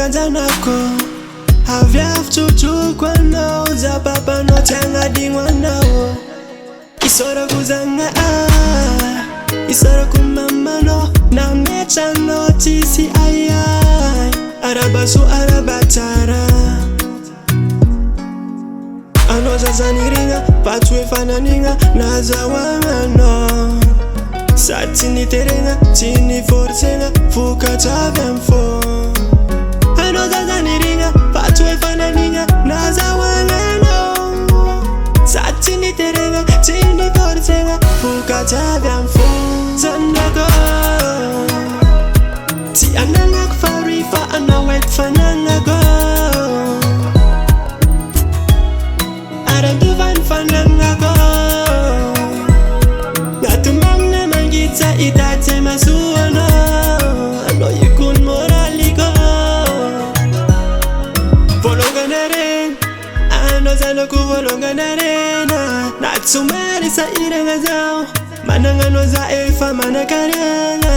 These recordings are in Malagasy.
zanako Avyaf chuchukwa nao Zapapa no changa dingwa nao Isora kuzanga Isora kumama no Na mecha no tisi ayay Arabasu arabatara Ano zazaniringa Patwe fananinga Nazawanga no Satini terenga Tini forcenga Fuka chavem fo Ano zazaniringa Patwe fananinga Nazawanga no Satini terenga Tini forcenga Fuka chavem fo Zandago Ti ananga kfarifa Anawet fanangago Aranduvan fanangago Gatumamne mangitsa itate masuano Ano yikun moraligo Volonganaren Ano zanoku volonganarena Natsumari sa irenga zao Manangano za efa manakarena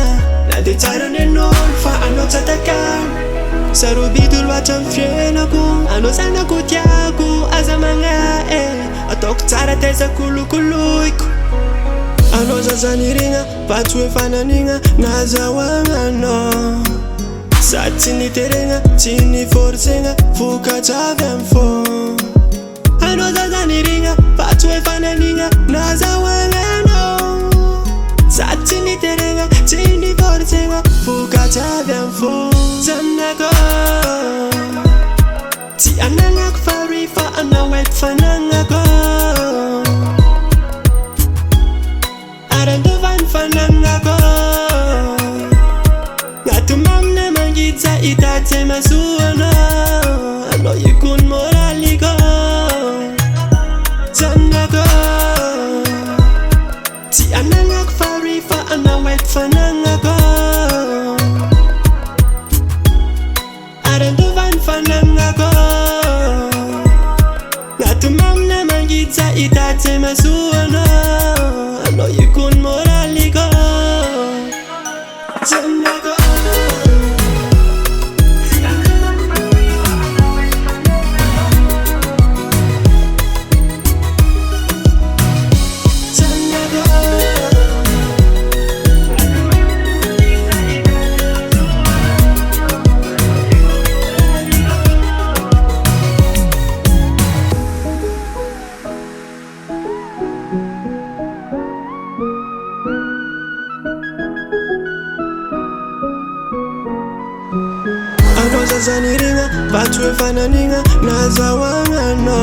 Naditarane nolfa ano tatakan Sarubidul wacham fienako Ano zanaku tiaku azamanga Atok tsara tesa kulukuluiko Ano zazaniringa Patwe fananinga Nazawanga no Satini terenga Tini forcenga Fuka chavem fo Ano zazaniringa Patwe fananinga Nazawanga no Satini terenga Tini forcenga Fuka chavem fo Zanago Ti ananga kfarifa Anawet fanangago Aranduvan fanangago Gatumamne mangitsa itate masuano Ano yikun moraligo Zanago Ti ananga kfarifa Anawet fanangago Aranduvan fanangago Gatumamne mangitsa itate masuano Ano yikun moraligo Zanago Ano zazaniringa Patwe fananinga Nazawanga no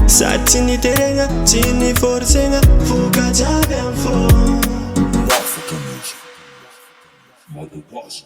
Satini terenga Tini forcenga Fuka chavem fo African music, mother boss.